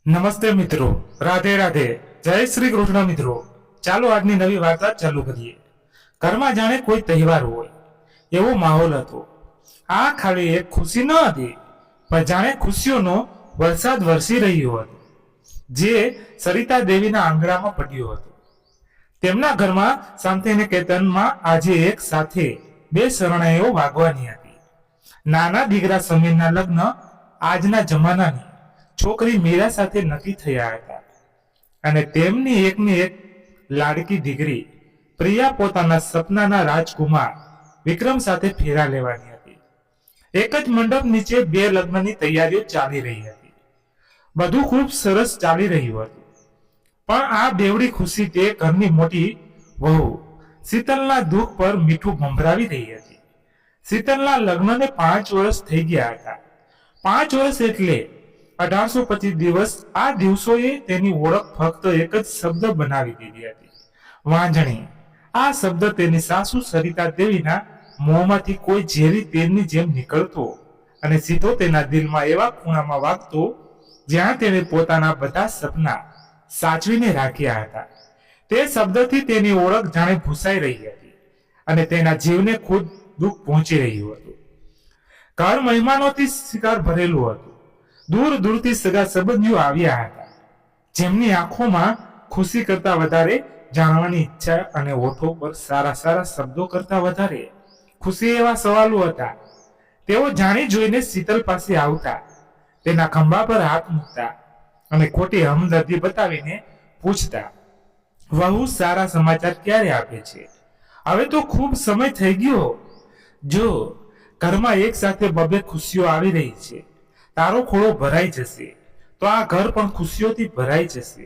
નમસ્તે મિત્રો, રાધે રાધે, જય શ્રી કૃષ્ણ મિત્રો. ચાલો આજની નવી વાર્તા ચાલુ કરીએ. ઘરમાં જાણે કોઈ તહેવાર હોય એવો માહોલ હતો. આ ખાલી એક ખુશી ન હતી, પણ જાણે ખુશીઓનો વરસાદ વરસી રહ્યો હતો, જે સરિતા દેવીના આંગણામાં પડ્યો હતો. તેમના ઘરમાં શાંતિનિકેતનમાં આજે એક સાથે બે શરણાઈઓ વાગવાની હતી. નાના દીકરા સમીરના લગ્ન આજના જમાનાની છોકરી મીરા સાથે નક્કી થયા હતા, અને તેમની એકની એક લાડકી દીકરી પ્રિયા પોતાના સપનાના રાજકુમાર વિક્રમ સાથે ફેરા લેવાની હતી. એક જ મંડપ નીચે બે લગ્નની તૈયારીઓ ચાલી રહી હતી. બધું ખૂબ સરસ ચાલી રહ્યું હતું, પણ આ બેવડી ખુશી તે ઘરની મોટી વહુ શીતલના દુઃખ પર મીઠું ભંભરાવી રહી હતી. શીતલના લગ્નને 5 વર્ષ થઈ ગયા હતા. 5 વર્ષ એટલે 1825 દિવસ. આ દિવસોએ તેની ઓળખ ફક્ત એક જ શબ્દ બનાવી દીધી હતી, વાંજણી. આ શબ્દ તેની સાસુ સરિતા દેવીના મોંમાંથી કોઈ ઝેરી તીરની જેમ નીકળતો અને સીધો તેના દિલમાં એવા ખૂણામાં વાગતો જ્યાં તેણે પોતાના બધા સપના સાચવીને રાખ્યા હતા. તે શબ્દથી તેની ઓળખ જાણે ભૂસાઈ રહી હતી, અને તેના જીવને ખુદ દુઃખ પહોંચી રહ્યું હતું. ઘર મહેમાનોથી શિકાર ભરેલું હતું. દૂર દૂરથી સગા સંબંધીઓ આવ્યા હતા, જેમની આંખોમાં ખુશી કરતા વધારે જાણવાની ઈચ્છા અને હોઠો પર સારા સારા શબ્દો કરતા વધારે ખુશી એવા સવાલો હતા. તેઓ જાણી જોઈને શીતલ પાસે આવતા, તેના ખંભા પર હાથ મૂકતા અને ખોટી હમદર્દી બતાવીને પૂછતા, વહુ સારા સમાચાર ક્યારે આપે છે? હવે તો ખૂબ સમય થઈ ગયો. જો ઘરમાં એક સાથે બબે ખુશીઓ આવી રહી છે, તારો ખોળો ભરાઈ જશે તો આ ઘર પણ ખુશીઓથી ભરાઈ જશે.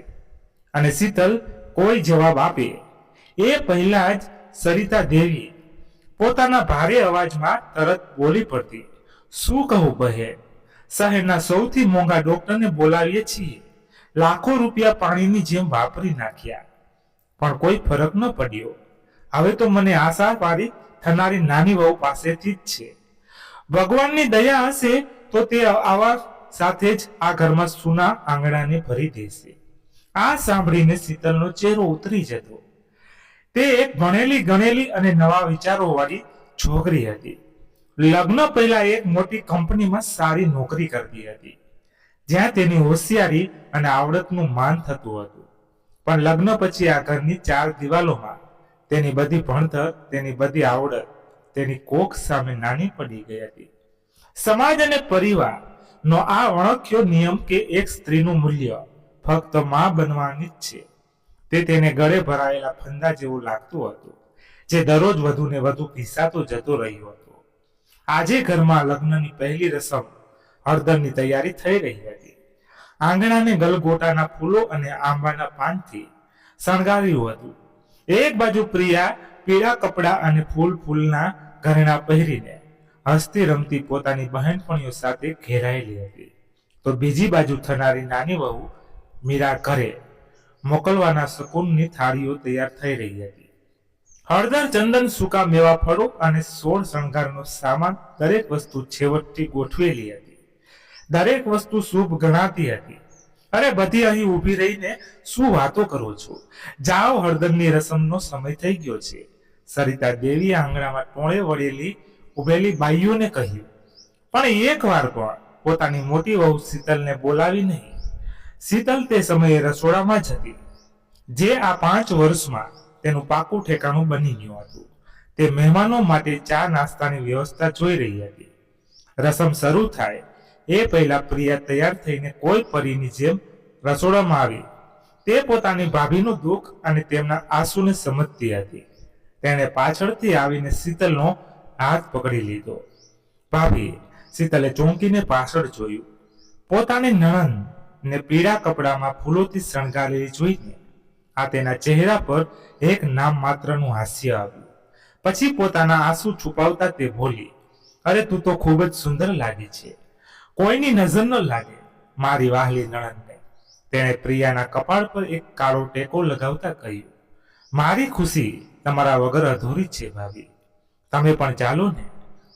અને શીતલ કોઈ જવાબ આપે એ પહેલા જ સરિતા દેવી પોતાના ભારે અવાજમાં તરત બોલી પડતી, શું કહું બહેન, શહેરના સૌથી મોંઘા ડોક્ટરને બોલાવીએ છીએ. લાખો રૂપિયા પાણીની જેમ વાપરી નાખ્યા, પણ કોઈ ફરક ન પડ્યો. હવે તો મને આશા પારી થનારી નાની વહુ પાસેથી જ છે. ભગવાનની દયા હશે તો તે આવા સાથે જ આ ઘરમાં સુના આંગણાને ભરી દેશે. આ સાંભળીને શીતલનો ચહેરો ઉતરી જતો. તે એક ભણેલી ગણેલી અને નવા વિચારો વાળી છોકરી હતી. લગ્ન પહેલા એક મોટી કંપનીમાં સારી નોકરી કરતી હતી, જ્યાં તેની હોશિયારી અને આવડતનું માન થતું હતું. પણ લગ્ન પછી આ ઘરની 4 દિવાલોમાં તેની બધી ભણતર, તેની બધી આવડત તેની કોખ સામે નાની પડી ગઈ હતી. સમાજ અને પરિવારનો આ અણખ્યો નિયમ કે એક સ્ત્રીનું મૂલ્ય ફક્ત માં બનવાની જ છે, તે તેને ગળે ભરાયેલા ફંદા જેવું લાગતું હતું, જે દરરોજ વધુ ને વધુ પીસાતો જતો રહ્યો હતો. આજે ઘરમાં લગ્નની પહેલી રસમ હળદરની તૈયારી થઈ રહી હતી. આંગણાને ગલગોટાના ફૂલો અને આંબાના પાનથી શણગાર્યું હતું. એક બાજુ પ્રિયા પીળા કપડા અને ફૂલના ઘરેણા પહેરીને હસતી રમતી પોતાની બહેનપણીઓ સાથે ઘેરાયેલી હતી, તો બીજી બાજુ થનારી નાની વહુ મીરા ઘરે મોકલવાના શકુનની થાળીઓ તૈયાર થઈ રહી હતી. હળદર, ચંદન, સૂકા મેવા, ફળો અને 16 શણગારનો સામાન, દરેક વસ્તુ છેવટથી ગોઠવેલી હતી. દરેક વસ્તુ શુભ ગણાતી હતી. અરે બધી અહીં ઊભી રહીને શું વાતો કરો છો? જાઓ, હળદરની રસમનો સમય થઈ ગયો છે. સરિતા દેવીએ આંગણામાં ટોળે વળેલી ઉભેલી બાઈઓને કહ્યું. પણ એક વાર પણ પોતાની મોટી વહુ શીતલને બોલાવી નહીં. શીતલ તે સમયે રસોડામાં જ હતી, જે આ 5 વર્ષમાં તેનું પાકું ઠેકાણું બની ગયું હતું. તે મહેમાનો માટે ચા નાસ્તાની વ્યવસ્થા જોઈ રહી હતી. રસમ શરૂ થાય એ પહેલા પ્રિયા તૈયાર થઈને કોઈ પરીની જેમ રસોડામાં આવી. તે પોતાની ભાભીનું દુઃખ અને તેમના આંસુને સમજતી હતી. તેણે પાછળથી આવીને શીતલનો હાથ પકડી લીધો. ભાભી, શીતલે ચોંકીને પાછળ જોયું. પોતાની નણંદને પીળા કપડામાં ફૂલોથી શણગારેલી જોઈને આ તેના ચહેરા પર એક નામ માત્રનું હાસ્ય આવ્યું. પછી પોતાના આંસુ છુપાવતા તે બોલી, અરે તું તો ખૂબ જ સુંદર લાગે છે, કોઈની નજર ન લાગે મારી વહાલી નણંદને. તેણે પ્રિયાના કપાળ પર એક કાળો ટેકો લગાવતા કહ્યું, મારી ખુશી તમારા વગર અધૂરી છે ભાભી, તમે પણ ચાલો ને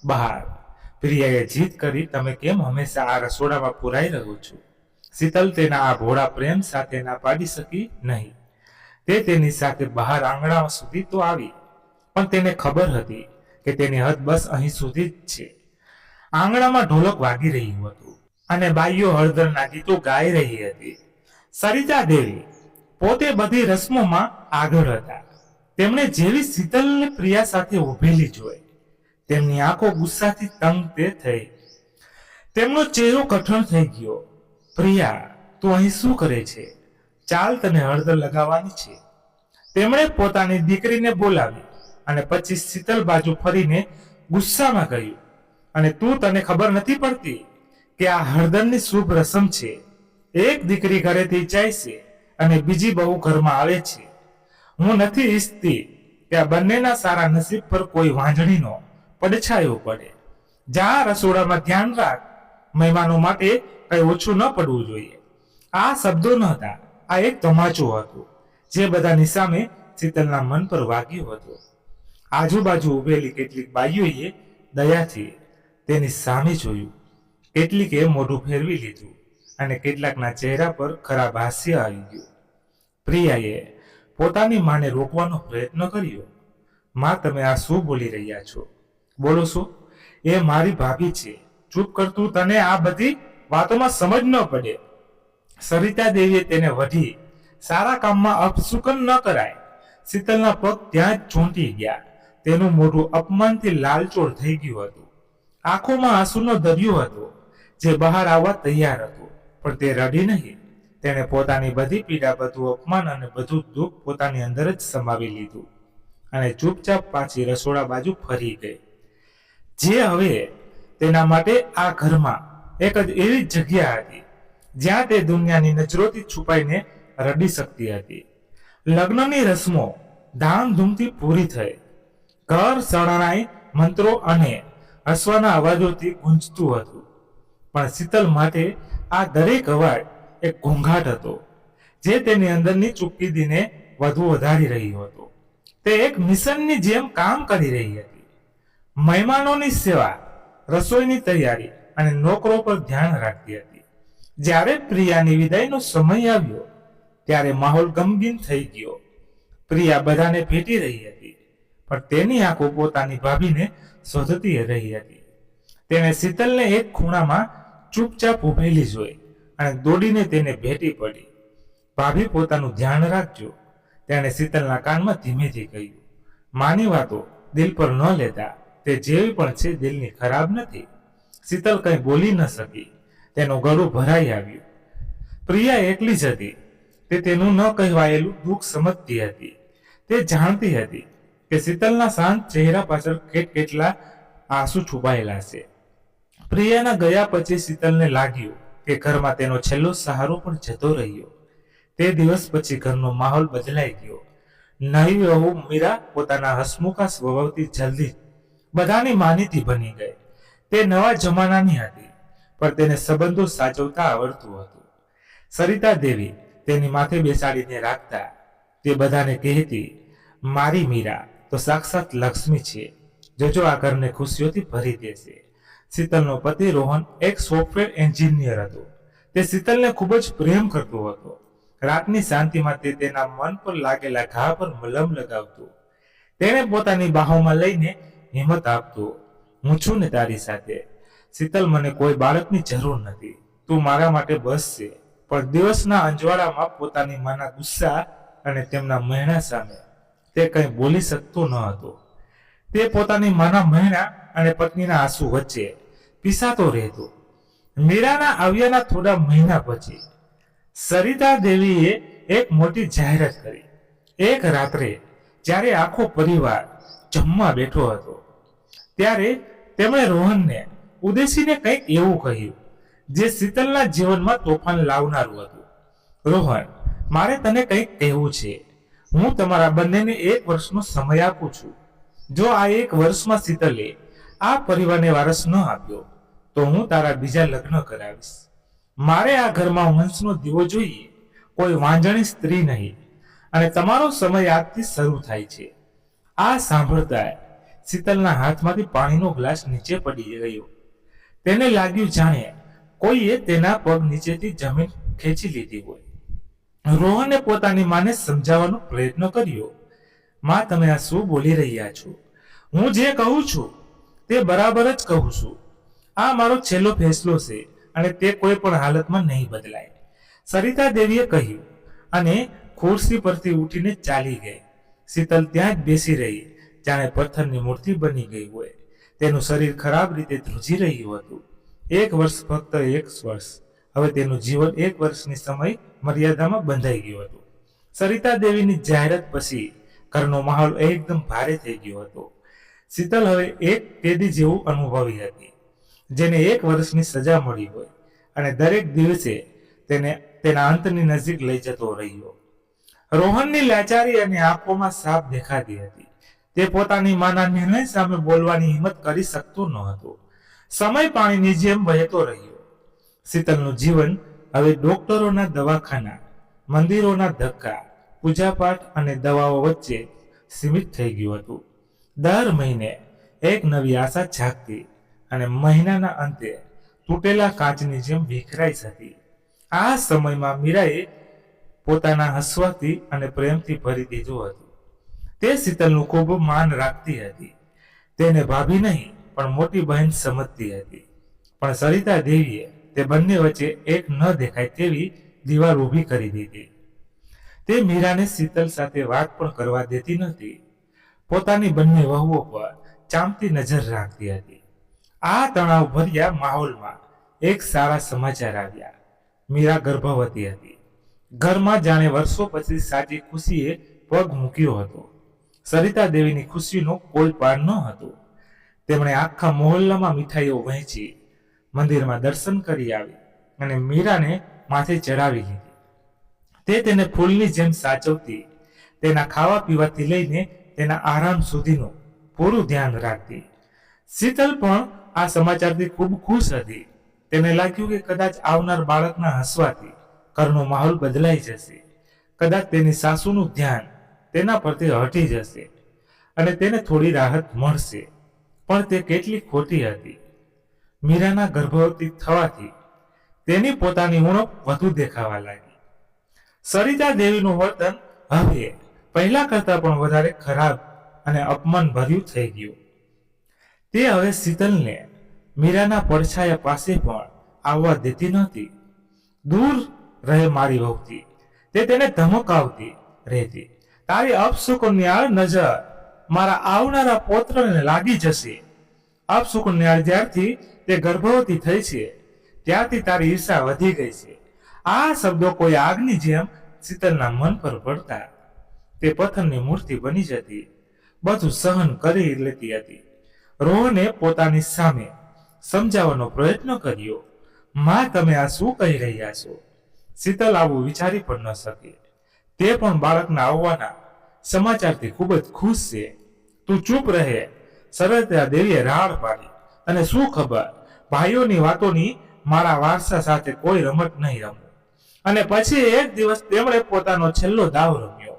બહાર. પ્રિયાએ જીદ કરી, તમે કેમ હંમેશા આ રસોડામાં પુરાઈ રહો છો? શીતલ તેના આ ભોળા પ્રેમ સાથે ના પાડી શકી નહીં. તે તેની સાથે બહાર આંગણા સુધી તો આવી, પણ તેને ખબર હતી કે તેની હદ બસ અહીં સુધી જ છે. આંગણામાં ઢોલક વાગી રહ્યું હતું અને બાઈઓ હળદરના ગીતો ગાઈ રહી હતી. સરિતા દેવી પોતે બધી રસમોમાં આગળ હતા. તેમણે જેવી શીતલને પ્રિયા સાથે ઉભેલી જોઈ, તેમની આંખો ગુસ્સાથી તંગ તે થઈ. તેમનો ચહેરો કઠણ થઈ ગયો. પ્રિયા, તું અહીં શું કરે છે? ચાલ, તને હળદર લગાવવાની છે. તેમણે પોતાની દીકરીને બોલાવી અને પછી શીતલ બાજુ ફરીને ગુસ્સામાં કહ્યું, અને તને ખબર નથી પડતી કે આ હળદરની શુભ રસમ છે. એક દીકરી ઘરેથી જાય છે અને બીજી બહુ ઘરમાં આવે છે. હું નથી ઈચ્છતી કે આ બંનેના સારા નસીબ પર કોઈ વાંજણીનો પડછાયો પડે. જા, રસોડામાં ધ્યાન રાખ. મહેમાનો માટે કઈ ઓછું ન પડવું જોઈએ. આ શબ્દો ન હતા, આ એક તમાચો હતો જે બધાની સામે શીતલના મન પર વાગ્યો હતો. આજુબાજુ ઉભેલી કેટલીક બાઈઓએ દયાથી તેની સામે જોયું. કેટલીકે મોઢું ફેરવી લીધું અને કેટલાકના ચહેરા પર ખરાબ હાસ્ય આવી ગયું. પ્રિયાએ પોતાની માને રોકવાનો પ્રયત્ન કર્યો. માં, તમે આ શું બોલી રહ્યા છો? બોલો છો? એ મારી ભાભી છે. ચૂપ કરતું, તને આ બધી વાતોમાં સમજ ન પડે. સરિતા દેવીએ તેને વઢી. સારા કામમાં અપશુકન ન કરાય. શીતલના પગ ત્યાં જ ચોંટી ગયા. તેનું મોઢું અપમાનથી લાલચોળ થઈ ગયું હતું. આંખોમાં આંસુનો દરિયો હતો જે બહાર આવવા તૈયાર હતો, પણ તે રડી નહીં. તેણે પોતાની બધી પીડા, બધું અપમાન અને બધું દુઃખ પોતાની અંદર જ સમાવી લીધું અને ચૂપચાપ પાછી રસોડા બાજુ ફરી ગઈ. જે હવે તેના માટે આ ઘરમાં એક જ એવી જગ્યા હતી જ્યાં તે દુનિયાની નજરોથી છુપાઈને રડી શકતી હતી. લગ્નની રસમો ધામધૂમથી પૂરી થઈ. ઘર શરણાઈ, મંત્રો અને હસવાના અવાજોથી ગુંજતું હતું, પણ શીતલ માટે આ દરેક અવાજ એક ઘોંઘાટ હતો જે તેની અંદરની ચૂપકીદીને વધુ વધારી રહ્યો હતો. તે એક મિશનની જેમ કામ કરી રહી હતી. મહેમાનોની સેવા, રસોઈની તૈયારી અને નોકરો પર ધ્યાન રાખતી હતી. જ્યારે પ્રિયાની વિદાયનો સમય આવ્યો ત્યારે માહોલ ગમગીન થઈ ગયો. પ્રિયા બધાને ભેટી રહી હતી, પણ તેની આંખો પોતાની ભાભીને શોધતી રહી હતી. તેણે શીતલને એક ખૂણામાં ચૂપચાપ ઉભેલી જોઈ અને દોડીને તેને ભેટી પડી. ભાભી, પોતાનું ધ્યાન રાખજો. તેણે શીતલના કાનમાં ધીમેથી કહ્યું. માની વાતો દિલ પર ન લેતા. તે જેવી પણ છે દિલની ખરાબ નથી. શીતલ કંઈ બોલી ન શકી. તેનું ગળું ભરાઈ આવ્યું. પ્રિયા એકલી જ હતી. તે તેનું ન કહેવાયેલું દુઃખ સમજતી હતી. તે જાણતી હતી કે શીતલના શાંત ચહેરા પાછળ કેટલા આંસુ છુપાયેલા છે. પ્રિયાના ગયા પછી શીતલને લાગ્યું કે ઘરમાં તેનો છેલ્લો સહારો પણ જતો રહ્યો. તે દિવસ પછી ઘરનો માહોલ બદલાઈ ગયો. નવી વહુ મીરા પોતાના હસમુખા સ્વભાવથી જલ્દી બધાની માનીતી બની ગઈ. તે નવા જમાનાની હતી, પણ તેને સંબંધો સાચવતા આવડતું હતું. સરિતા દેવી તેની માથે બેસાડીને રાખતા. તે બધાને કહેતી, મારી મીરા તો સાક્ષાત લક્ષ્મી છે. જોજો, આ ઘરને ખુશીઓથી ભરી દેશે. શીતલનો પતિ રોહન એક સોફ્ટવેર એન્જિનિયર હતો. તે શીતલને ખૂબ જ પ્રેમ કરતો હતો. રાતની શાંતિમાં તે તેના મન પર લાગેલા ઘા પર મલમ લગાવતો. તેણે પોતાની બાહોમાં લઈને હિંમત આપતો. હું છું ને તારી સાથે. શીતલ, મને કોઈ બાળકની જરૂર નથી. તું મારા માટે બસ છે. પણ દિવસના અંજવાળામાં પોતાની માના ગુસ્સા અને તેમના મહેણા સામે તે કંઈ બોલી શકતો ન હતો. તે પોતાની માના મહેણા અને પત્નીના આંસુ વચ્ચે પીસાતો રહેતો. મીરાના આવ્યાના થોડા મહિના પછી સરિતા દેવીએ એક મોટી જાહેરાત કરી. એક રાત્રે જ્યારે આખો પરિવાર જમવા બેઠો હતો ત્યારે તેમણે રોહનને ઉદ્દેશીને કંઈક એવું કહ્યું જે શીતલના જીવનમાં તોફાન લાવનારું હતું. રોહન, મારે તને કંઈક કહેવું છે. હું તમારા બંનેને 1 વર્ષનો સમય આપું છું. જો આ 1 વર્ષમાં શીતલે આ પરિવારને વારસ ન આપ્યો તો હું તારા બીજા લગ્ન કરાવીશ. મારે આ ઘરમાં વંશનો દીવો જોઈએ, કોઈ વાંજણી સ્ત્રી નહીં. અને તમારો સમય આજથી શરૂ થાય છે. આ સાંભળતા શીતલના હાથમાંથી પાણીનો ગ્લાસ નીચે પડી ગયો. તેને લાગ્યું જાણે કોઈએ તેના પગ નીચેથી જમીન ખેંચી લીધી હોય. રોહને પોતાની માને સમજાવવાનો પ્રયત્ન કર્યો. માં, તમે આ શું બોલી રહ્યા છો? હું જે કહું છું તે બરાબર જ કહું છું. આ મારો છેલ્લો ફેસલો છે અને તે કોઈ પણ હાલતમાં નહીં બદલાય, સરિતા દેવીએ કહ્યું અને ખુરશી પરથી ઉઠીને ચાલી ગઈ. શીતલ ત્યાં જ બેસી રહી, જાણે પથ્થરની મૂર્તિ બની ગઈ હોય. તેનું શરીર ખરાબ રીતે ધ્રુજી રહ્યું હતું. 1 વર્ષ, ફક્ત 1 વર્ષ. હવે તેનું જીવન 1 વર્ષની સમય મર્યાદામાં બંધાઈ ગયું હતું. સરિતા દેવીની જાહેરાત પછી ઘરનો માહોલ એકદમ ભારે થઈ ગયો હતો. શીતલ હવે એક કેદી જેવું અનુભવી હતી, જેને 1 વર્ષની સજા મળી હોય અને દરેક દિવસે તેને તેના અંતની નજીક લઈ જતો રહ્યો. રોહનની લાચારી અને આંખોમાં સાફ દેખાતી હતી. તે પોતાની માના નિર્ણય સામે બોલવાની હિંમત કરી શકતો ન હતો. સમય પાણીની જેમ વહેતો રહ્યો. શીતલનું જીવન હવે ડોક્ટરોના દવાખાના, મંદિરોના ધક્કા, પૂજાપાઠ અને દવાઓ વચ્ચે સીમિત થઈ ગયું હતું. દર મહિને એક નવી આશા જાગતી અને મહિનાના અંતે તૂટેલા કાચની જેમ વિખરાઈ જતી. આ સમયમાં મીરાએ પોતાના હસવાથી અને પ્રેમથી ભરી દીધું હતું. તે શીતલનું ખૂબ માન રાખતી હતી. તેને ભાભી નહીં પણ મોટી બહેન સમજતી હતી. પણ સરિતા દેવીએ તે બંને વચ્ચે એક ન દેખાય તેવી દીવાલ ઊભી કરી દીધી. તે મીરાને શીતલ સાથે વાત પણ કરવા દેતી નહોતી. પોતાની બંને વહુઓ પર ચાંપતી નજર રાખતી હતી. આ તણાવ ભર્યા માહોલમાં એક સારા સમાચાર આવ્યા. મીરા ગર્ભવતી હતી. ઘરમાં જાણે વર્ષો પછી સાચી ખુશીએ પગ મૂક્યો હતો. સરિતા દેવીની ખુશીનો કોઈ પાર ન હતો. તેમણે આખા મોહલ્લામાં મીઠાઈઓ વહેંચી, મંદિરમાં દર્શન કરી આવી અને મીરાને માથે ચડાવી લીધી. તે તેને ફૂલની જેમ સાચવતી, તેના ખાવા પીવાથી લઈને તેના આરામ સુધીનું પૂરું ધ્યાન રાખતી. શીતલ પણ આ સમાચારથી ખૂબ ખુશ હતી. તેને લાગ્યું કે કદાચ આવનાર બાળકના હસવાથી ઘરનો માહોલ બદલાઈ જશે. કદાચ તેની સાસુનું ધ્યાન તેના પરથી હટી જશે અને તેને થોડી રાહત મળશે. પણ તે કેટલી ખોટી હતી. મીરાના ગર્ભવતી થવાથી તેની પોતાની ઉણપ વધુ દેખાવા લાગી. સરિતા દેવીનું વર્તન હવે પહેલા કરતા પણ વધારે ખરાબ અને અપમાન ભર્યું થઈ ગયું. તે હવે શીતલને મીરાના પડછાયા પાસે પણ આવવા દેતી નહોતી. દૂર રહે મારી વહુથી તે તેને ધમકાવતી રહેતી. તારી અપશુકન્યાળ નજર મારા આવનારા પૌત્રને લાગી જશે. અપશુકન્યાળ જ્યારથી તે ગર્ભવતી થઈ છે ત્યારથી તારી ઈર્ષા વધી ગઈ છે. આ શબ્દો કોઈ આગની જેમ શીતલના મન પર પડતા તે પથ્થરની મૂર્તિ બની જતી. બધું સહન કરી લેતી હતી. રોહને પોતાની સામે સમજાવવાનો પ્રયત્ન કર્યો. માં, તમે આ શું કહી રહ્યા છો? શીતલ આવું વિચારી પણ ન શકે. તે પણ બાળકના આવવાના સમાચારથી ખૂબ જ ખુશ છે. તું ચૂપ રહે, સરિતા દેવીએ રાડ પાડી. અને શું ખબર, ભાઈઓની વાતોની મારા વારસા સાથે કોઈ રમત નહીં રમું. અને પછી એક દિવસ તેમણે પોતાનો છેલ્લો દાવ રમ્યો.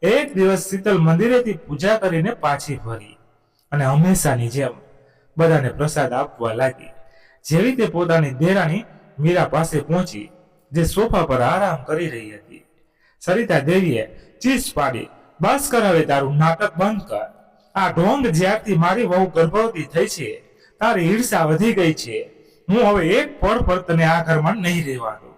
એક દિવસ શીતલ મંદિરેથી પૂજા કરીને પાછી ફરી અને હંમેશાની જેમ બધાને પ્રસાદ આપવા લાગી. જેવી તે પોતાની દેરાણી મીરા પાસે પહોંચી, જે સોફા પર આરામ કરી રહી હતી. સરિતા દેવીએ ચીસ પાડી, બસ કર, હવે તારું નાટક બંધ કર. આ ઢોંગ જ્યારથી મારી વહુ ગર્ભવતી થઈ છે તારી ઈર્ષા વધી ગઈ છે. હું હવે એક પળ પર તને આ ઘરમાં નહીં રહેવા દઉં.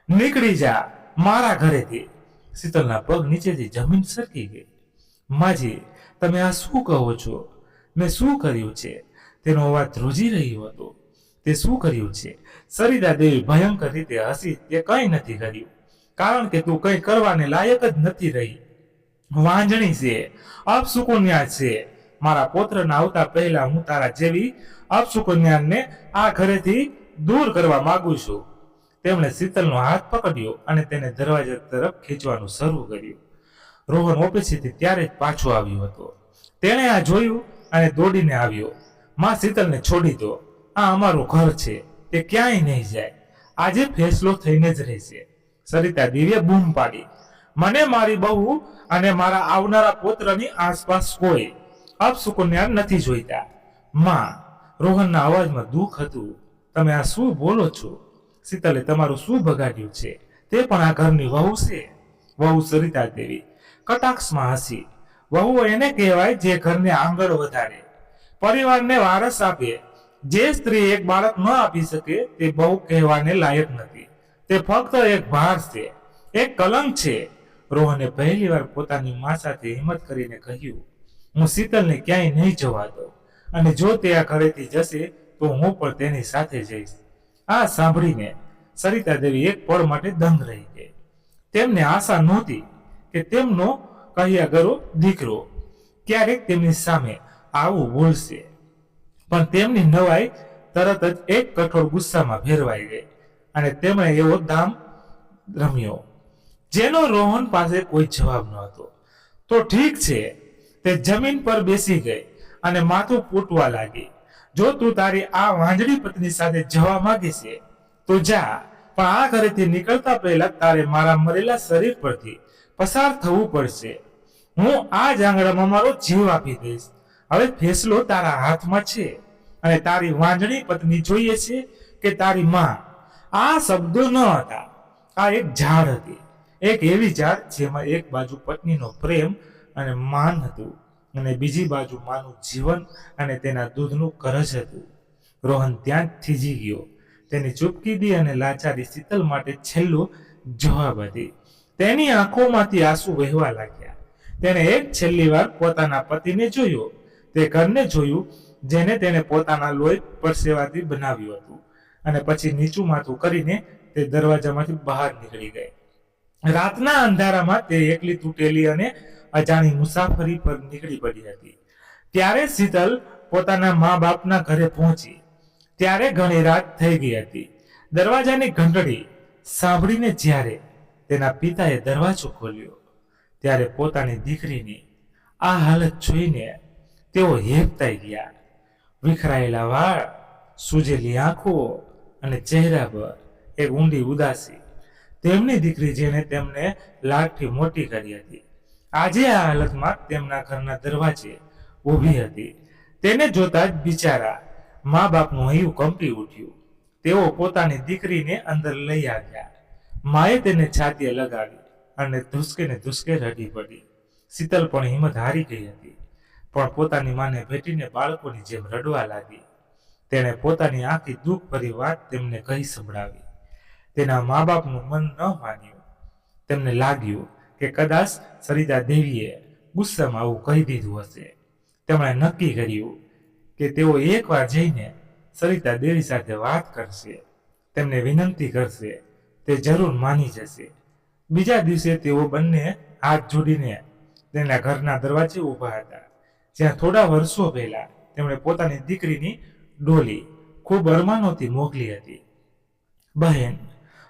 નીકળી જા મારા ઘરેથી. શીતલના પગ નીચેથી જમીન સરકી ગઈ. માજી, તમે આ શું કહો છો? મેં શું કર્યું છે? તેનો અવાજ ધ્રુજી રહ્યો હતો. તે શું કર્યું છે? સરિતા દેવી ભયંકર રીતે હસી. તે કંઈ નથી કર્યું, કારણ કે તું કંઈ કરવાને લાયક જ નથી રહી. વાંજણી છે, અપશુકન્યા છે. મારા પૌત્રના આવતા પહેલા હું તારા જેવી અપશુકન્યાને આ ઘરેથી દૂર કરવા માંગુ છું. તેમણે શીતલનો હાથ પકડ્યો અને તેને દરવાજા તરફ ખેંચવાનું શરૂ કર્યું. રોહન ઓફિસેથી ત્યારે જ પાછો આવ્યો હતો. તેણે આ જોયું અને દોડીને આવ્યો. માં, શીતલને છોડી દો. આ અમારું ઘર છે, તે ક્યાંય નહીં જાય. આજે ફેસલો થઈને જ રહેશે. સરિતા દેવીએ બૂમ પાડી, મને મારી બહુ અને મારા આવનારા પુત્રની આસપાસ કોઈ અપશુકન્યા નથી જોઈતા. માં, રોહનના અવાજમાં દુઃખ હતું. તમે આ શું બોલો છો? શીતલે તમારું શું બગાડ્યું છે? તે પણ આ ઘરની વહુ છે. વહુ સરિતા દેવી કટાક્ષમાં હસી. વહુ એને કહેવાય જે ઘરને આગળ વધારે, પરિવારને વારસ આપે. જે સ્ત્રી એક બાળક ન આપી શકે તે બહુ કહેવાને લાયક નથી. તે ફક્ત એક ભાર છે, એક કલંક છે. રોહને પહેલી વાર પોતાની મા સાથે હિંમત કરીને કહ્યું, હું શીતલને ક્યાંય નહીં જવા દઉં, અને જો તે આ ઘરેથી જશે તો હું પણ તેની સાથે જઈશ. આ સાંભળીને સરિતા દેવી એક પળ માટે દંગ રહી ગઈ. તેમને આશા નહોતી કે તેમનો કહ્યા ગરો દીકરો ક્યારેક તેમની સામે આવું બોલશે, પણ તેમની નવાઈ તરત જ એક કઠોર ગુસ્સામાં ફેરવાઈ ગઈ અને તેમણે એવો દામ રમ્યો જેનો રોહન પાસે કોઈ જવાબ ન હતો. તો ઠીક છે, તે જમીન પર બેસી ગઈ અને માથું પૂટવા લાગી. જો તું તારી આ વાંજળી પત્ની સાથે જવા માંગે છે તો જા, પણ આ ઘરેથી નીકળતા પહેલા તારે મારા મરેલા શરીર પરથી પસાર થવું પડશે. હું આ જ આંગણામાં મારો જીવ આપી દઈશ. હવે ફેસલો તારા હાથમાં છે, અને તારી વાંજળી પત્ની જોઈએ છે કે તારી માં? આ શબ્દો ન હતા, આ એક ઝાડ હતી. એક એવી ઝાડ જેમાં એક બાજુ પત્નીનો પ્રેમ અને માન હતું, અને બીજી બાજુ માનું જીવન અને તેના દૂધનું કરજ હતું. રોહન ત્યાં જ થીજી ગયો. તેની ચૂપકીદી અને લાચારી શીતલ માટે છેલ્લો જવાબ હતી. તેની આંખોમાંથી આંસુ વહેવા લાગ્યા. તેણે એક છેલ્લી વાર પોતાના પતિને જોયો, તે ઘરને જોયું જેને તેણે પોતાના લોહી પરસેવાથી બનાવ્યું હતું, અને પછી નીચું માથું કરીને તે દરવાજામાંથી બહાર નીકળી ગઈ. રાતના અંધારામાં તે એકલી તૂટેલી અને અજાણી મુસાફરી પર નીકળી પડી હતી. ત્યારે શીતલ પોતાના મા બાપના ઘરે પહોંચી ત્યારે ઘણી રાત થઈ ગઈ હતી. દરવાજાની ઘંટડી સાંભળીને જ્યારે તેના પિતાએ દરવાજો ખોલ્યો ત્યારે પોતાની દીકરીની આ હાલત જોઈને તેઓ હેબતાઈ ગયા. વિખરાયેલા વાળ, સૂજેલી આંખો અને ચહેરા પર એક ઊંડી ઉદાસી. તેમની દીકરી જેને તેમને લાડથી મોટી કરી હતી આજે આ હાલતમાં તેમના ઘરના દરવાજે ઊભી હતી. તેને જોતા જ બિચારા મા બાપનું હૈયું કંપી ઉઠ્યું. તેઓ પોતાની દીકરીને અંદર લઈ આવ્યા. માએ તેને છાતીએ લગાવી અને ધુસકે રડી પડી. શીતલ પણ હિંમત હારી ગઈ હતી, પણ પોતાની માને ભેટીને બાળકોની જેમ રડવા લાગી. તેણે પોતાની આખી દુઃખ ભરી વાત તેમને કહી સંભળાવી. તેના મા બાપનું મન ન માન્યું. તેમને લાગ્યું કે કદાચ સરિતા દેવીએ ગુસ્સામાં આવું કહી દીધું હશે. તેમણે નક્કી કર્યું કે તેઓ એકવાર જઈને સરિતા દેવી સાથે વાત કરશે, તેમને વિનંતી કરશે. તે જરૂર માની જશે. બીજા દિવસે તેઓ બંને હાથ જોડીને તેના ઘરના દરવાજે ઊભા હતા, જ્યાં થોડા વર્ષો પહેલા તેમણે પોતાની દીકરીની ડોલી ખૂબ અરમાનોથી મોકલી હતી. બહેન,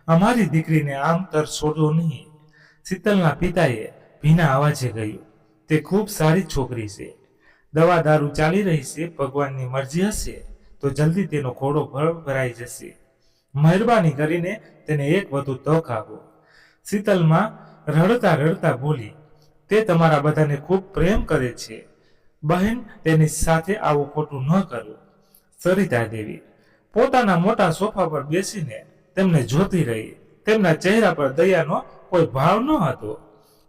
અમારી દીકરીને આમ તર છોડો નહીં, શીતલના પિતાએ ભીના અવાજે કહ્યું. તે ખૂબ સારી છોકરી છે. દવા દારૂ ચાલી રહી છે. ભગવાનની મરજી હશે તો જલ્દી તેનો ઘોડો ભરાઈ જશે. મહેરબાની કરીને તેને એક વધુ તક આપો. શીતલમાં રડતા રડતા બોલી. તે તમારા બધાને ખૂબ પ્રેમ કરે છે. બહેન, તેની સાથે આવું ખોટું ન કરો. સરિતા દેવી પોતાના મોટા સોફા પર બેસીને તેમને જોતી રહી. તેમના ચહેરા પર દયાનો કોઈ ભાવ ન હતો,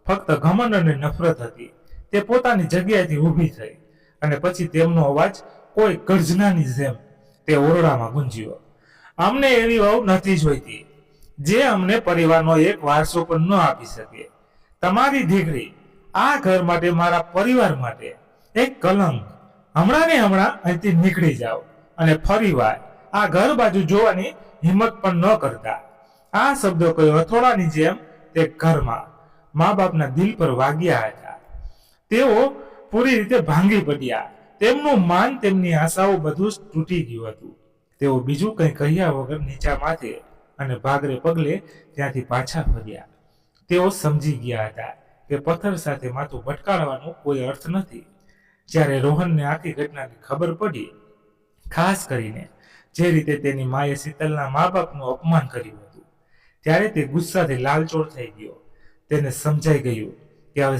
ફક્ત ઘમંડ અને નફરત હતી. તે પોતાની જગ્યાએથી ઊભી થઈ અને પછી તેમનો અવાજ કોઈ ગર્જનાની જેમ તે ઓરડામાં ગુંજ્યો. અમને એવી વહુ નથી જોઈતી જે અમને પરિવારનો એક વારસો પણ ન આપી શકે. તમારી દીકરી આ ઘર માટે, મારા પરિવાર માટે એક કલંક. હમણાં ને હમણાં અહીંથી નીકળી જાઓ અને ફરીવાર આ ઘર બાજુ જોવાની હિંમત પણ ન કરતા. આ શબ્દો કોઈ હથોડાની જેમ તે ઘરમાં મા બાપના દિલ પર વાગ્યા હતા. તેઓ પૂરી રીતે ભાંગી પડ્યા. તેમનું માન, તેમની આશાઓ બધું જ તૂટી ગયું હતું. તેઓ બીજું કંઈ કહ્યા વગર નીચા માથે અને ભાગરે પગલે ત્યાંથી પાછા ફર્યા. તેઓ સમજી ગયા હતા કે પથ્થર સાથે માથું ભટકાડવાનો કોઈ અર્થ નથી. જ્યારે રોહનને આખી ઘટનાની ખબર પડી, ખાસ કરીને જે રીતે તેની માએ શીતલના મા બાપનું અપમાન કર્યું હતું, ત્યારે તે ગુસ્સાથી લાલચોળ થઈ ગયો. તેને સમજાઈ ગયું કે હવે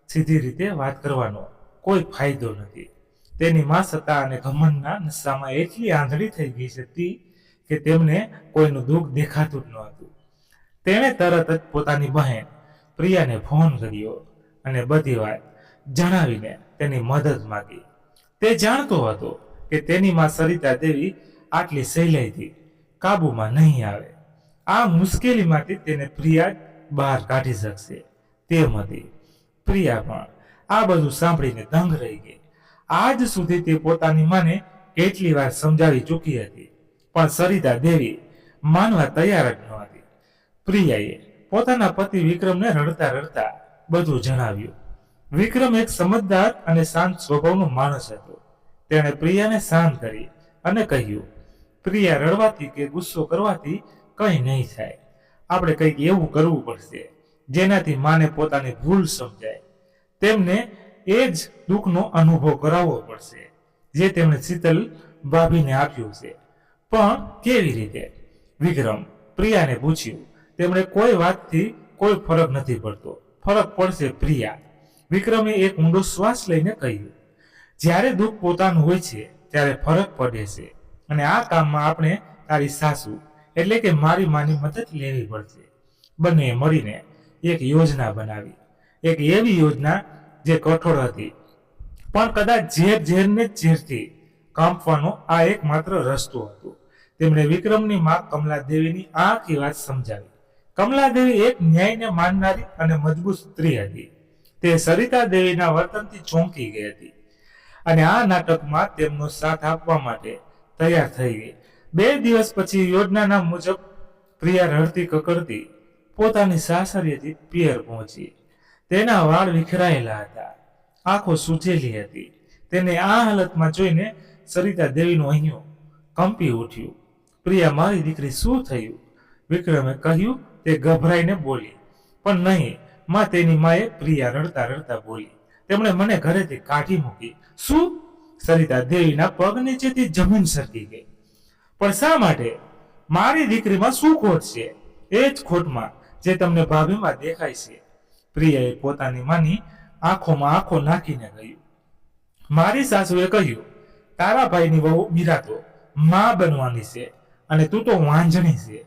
સીધી રીતે વાત કરવાનો કોઈ ફાયદો નથી. તેની મા સત્તા અને ઘમંડના નશામાં એટલી આંધળી થઈ ગઈ હતી કે તેમને કોઈનું દુઃખ દેખાતું જ નહોતું. તેણે તરત જ પોતાની બહેન પ્રિયાને ફોન કર્યો અને બધી વાત જણાવીને તેની મદદ માંગી. તે જાણતો હતો કે તેની માં સરિતા દેવી આટલી સહેલાઈથી કાબુમાં નહીં આવે. આ મુશ્કેલીમાંથી તેને પ્રિયા બહાર કાઢી શકશે તેમ હતી. પ્રિયા પણ આ બધું સાંભળીને દંગ રહી ગઈ. આજ સુધી તે પોતાની માને કેટલી વાર સમજાવી ચૂકી હતી, પણ સરિતા દેવી માનવા તૈયાર જ નહોતી. પ્રિયાએ પોતાના પતિ વિક્રમને રડતા રડતા બધું જણાવ્યું. વિક્રમ એક સમજદાર અને શાંત સ્વભાવનો માણસ હતો. તેણે પ્રિયાને શાંત કરી અને કહ્યું, પ્રિયા, રડવાથી કે ગુસ્સો કરવાથી કંઈ નહીં થાય. આપણે કંઈક એવું કરવું પડશે જેનાથી માને પોતાની ભૂલ સમજાય. તેમને એ જ દુઃખનો અનુભવ કરાવવો પડશે જે તેમણે શીતલ ભાભીને આપ્યું છે. પણ કેવી રીતે? વિક્રમ પ્રિયાને પૂછ્યું. તેમણે કોઈ વાતથી કોઈ ફરક નથી પડતો. ફરક પડશે પ્રિયા. વિક્રમે એક ઊંડો શ્વાસ લઈને કહ્યું, જ્યારે દુઃખ પોતાનું હોય છે ત્યારે ફરક પડે છે, અને આ કામમાં આપણે તારી સાસુ એટલે કે મારી માની મદદ લેવી પડશે. બંને મળીને એક યોજના બનાવી. એક એવી યોજના જે કઠોર હતી, પણ કદાચ ઝેરને ઝેરથી કાપવાનો આ એકમાત્ર રસ્તો હતો. તેમણે વિક્રમની માં કમલાદેવીની આખી વાત સમજાવી. કમલાદેવી એક ન્યાયને માનનારી અને મજબૂત સ્ત્રી હતી. તે સરિતા દેવીના વર્તનથી ચોંકી ગઈ હતી અને આ નાટકમાં તેમનો સાથ આપવા માટે તૈયાર થઈ ગઈ. 2 દિવસ પછી યોજનાના મુજબ પ્રિયા રડતી કકડતી પોતાની સાસરીએથી પિયર પહોંચી. તેના વાળ વિખરાયેલા હતા, આંખો સૂજેલી હતી. તેને આ હાલતમાં જોઈને સરિતા દેવીનું અહીંયું કંપી ઉઠ્યું. પ્રિયા, મારી દીકરી, શું થયું? વિક્રમે કહ્યું. તે ગભરાઈને બોલી. પણ નહીં માં, તેની માએ પ્રિયા રડતા રડતા બોલી. તેમણે મને ઘરેથી કાઢી મૂકી. શું? સરિતા દેવીના પગ નીચેથી જમીન સરકી ગઈ. પણ શા માટે? મારી દીકરીમાં શું ખોટ છે? એ જ ખોટમાં જે તમને ભાભીમાં દેખાય છે. પ્રિયાએ પોતાની માની આંખોમાં આંખો નાખીને કહ્યું. મારી સાસુએ કહ્યું, તારા ભાઈની વહુ મીરા તો માં બનવાની છે અને તું તો વાંજણી છે.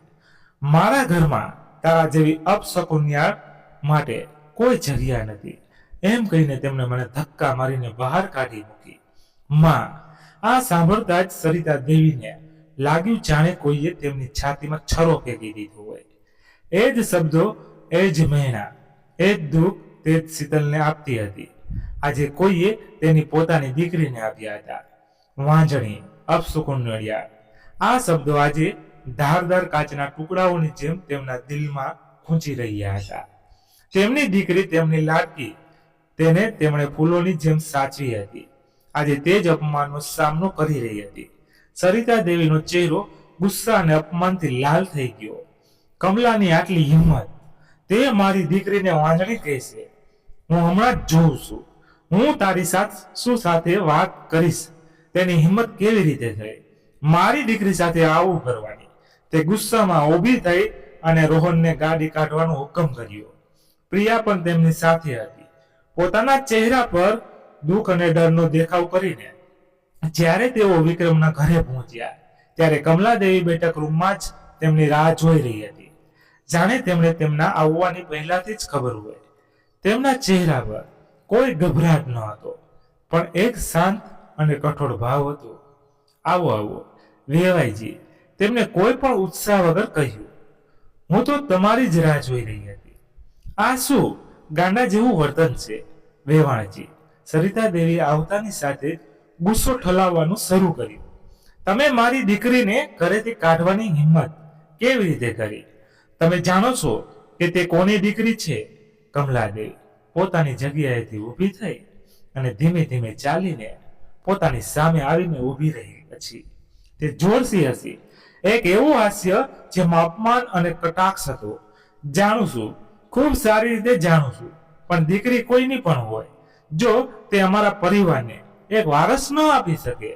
મારા ઘરમાં તારા જેવી અપશકુનિયાળ માટે કોઈ જગ્યા નથી. એમ કહીને તેમણે મને ધક્કા મારીને બહાર કાઢી મૂકી. માં! આ સાંભળતા જ સરિતા દેવીને લાગ્યું જાણે કોઈએ તેમની છાતીમાં છરો ફેંકી દીધો હોય. એ જ શબ્દો, એ જ મહેણા, એ જ દુઃખ તે જ શીતલને આપતી હતી. આજે કોઈએ તેની પોતાની દીકરીને આપ્યા હતા. વાંજણી, અપશુકુનિયાળ, આ શબ્દો આજે ધારદાર કાચના ટુકડાઓની જેમ તેમના દિલમાં ખૂંચી રહ્યા હતા. તેમની દીકરી, તેમની લાડકી, તેને તેમણે ફૂલોની જેમ સાચવી હતી. આજે તે જ અપમાનનો સામનો કરી રહી હતી. સરિતા દેવીનો ચહેરો ગુસ્સા અને અપમાનથી લાલ થઈ ગયો. કમલાની આટલી હિંમત! તે મારી દીકરીને વાંજણી કહેશે. હું હમણાં જ જોઉં છું. હું તારી સાથે વાત કરીશ. તેની હિંમત કેવી રીતે થઈ મારી દીકરી સાથે આવું કરવાની? તે ગુસ્સામાં ઊભી થઈ અને રોહનને ગાડી કાઢવાનો હુકમ કર્યો. પ્રિયા પણ તેમની સાથે હતી. પોતાના ચહેરા પર દુઃખ અને ડરનો દેખાવ કરીને જ્યારે તેઓ વિક્રમના ઘરે પહોંચ્યા ત્યારે કમલાદેવી બેઠક રૂમમાં જ તેમની રાહ જોઈ રહી હતી. જાણે તેમણે તેમના આવવાની પહેલાથી જ ખબર હોય. તેમના ચહેરા પર કોઈ ગભરાટ ન હતો, પણ એક શાંત અને કઠોર ભાવ હતો. આવો આવો વેવાઈજી, તેમને કોઈ પણ ઉત્સાહ વગર કહ્યું. હું તો તમારી જ રાહ જોઈ રહી હતી. આ શું ગાંડા જેવું વર્તન છે વેવાણજી? સરિતા દેવી આવતાની સાથે ગુસ્સો ઠલાવવાનું શરૂ કર્યું. તમે મારી દીકરીને ઘરેથી કાઢવાની હિંમત કેવી રીતે કરી? તમે જાણો છો કે તે કોની દીકરી છે? કમલાદેવી પોતાની જગ્યાએથી ઊભી થઈ અને ધીમે ધીમે ચાલીને પોતાની સામે આવીને ઊભી રહી. પછી તે જોરથી હસી. એક એવું હાસ્ય જેમાં અપમાન અને કટાક્ષ હતો. જાણું છું, ખૂબ સારી રીતે જાણું છું, પણ દીકરી કોઈની પણ હોય, જો તે અમારા પરિવારને એક વારસ ન આપી શકે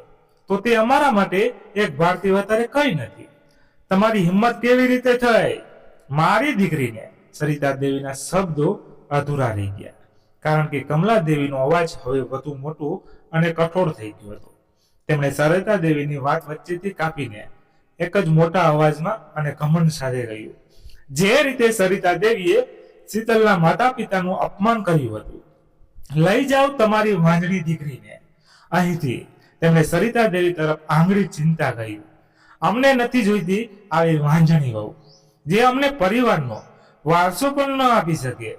તો તે અમારા માટે એક ભારથી વધારે કંઈ નથી. તમારી હિંમત કેવી રીતે થઈ મારી દીકરીને? સરિતા દેવીના શબ્દો અધૂરા રહી ગયા, કારણ કે કમલા દેવીનો અવાજ હવે વધુ મોટો અને કઠોર થઈ ગયો હતો. તેમણે સરિતા દેવીની વાત વચ્ચેથી કાપીને એક જ મોટા અવાજમાં અને ઘમંડ સાથે કહ્યું. જે રીતે સરિતા દેવીએ શીતલના માતા પિતાનું અપમાન કર્યું હતું, લઈ જાઓ તમારી વાંજણી દીકરીને અહીંથી. તેમણે સરિતા દેવી તરફ આંગળી ચિંતા કહ્યું. અમને નથી જોઈતી આવી વાંજણી વહુ, જે અમને પરિવારનો વારસો પણ ન આપી શકે.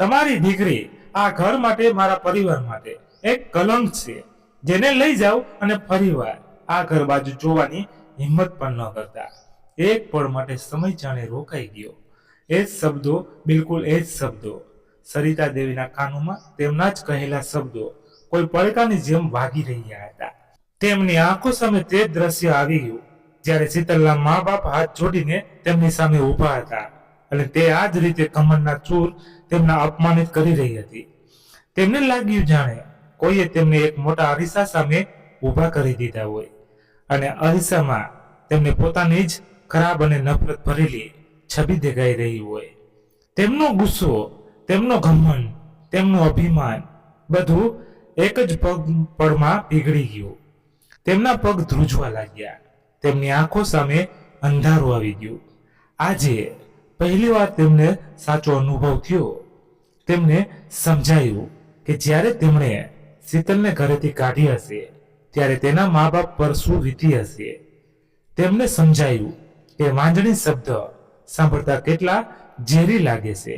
તમારી દીકરી આ ઘર માટે, મારા પરિવાર માટે એક કલંક છે, જેને લઈ જાઓ અને ફરીવાર આ ઘર બાજુ જોવાની હિંમત પણ ન કરતા. એક પળ માટે સમય જાણે રોકાઈ ગયો. એ જ શબ્દો, બિલકુલ એ જ શબ્દો સરિતા દેવીના કાનોમાં તેમના જ કહેલા શબ્દો કોઈ પડકાની જેમ વાગી રહ્યા હતા. તેમની આંખો સામે તે દ્રશ્ય આવી ગયું જ્યારે શીતલના મા બાપ હાથ જોડીને તેમની સામે ઊભા હતા અને તે આ જ રીતે કમરના ચૂર તેમના અપમાનિત કરી રહી હતી. તેમને લાગ્યું જાણે કોઈએ તેમને એક મોટા અરીસા સામે ઊભા કરી દીધા હોય અને અરીસામાં તેમને પોતાની જ ખરાબ અને નફરત ભરેલી છબી દેખાઈ રહી હોય. તેમનો ગુસ્સો, તેમનો ઘમંડ, તેમનું અભિમાન બધું એક જ પળમાં પીગળી ગયું. તેમના પગ ધ્રુજવા લાગ્યા. તેમની આંખો સામે અંધારું આવી ગયું. આજે પહેલીવાર તેમને સાચો અનુભવ થયો. તેમને સમજાયું કે જ્યારે તેમણે શીતલને ઘરેથી કાઢી હશે ત્યારે તેના મા બાપ પર શું વીતી હશે. તેમને સમજાયું કે વાંજણી શબ્દ સાંભળતા કેટલા ઝેરી લાગે છે.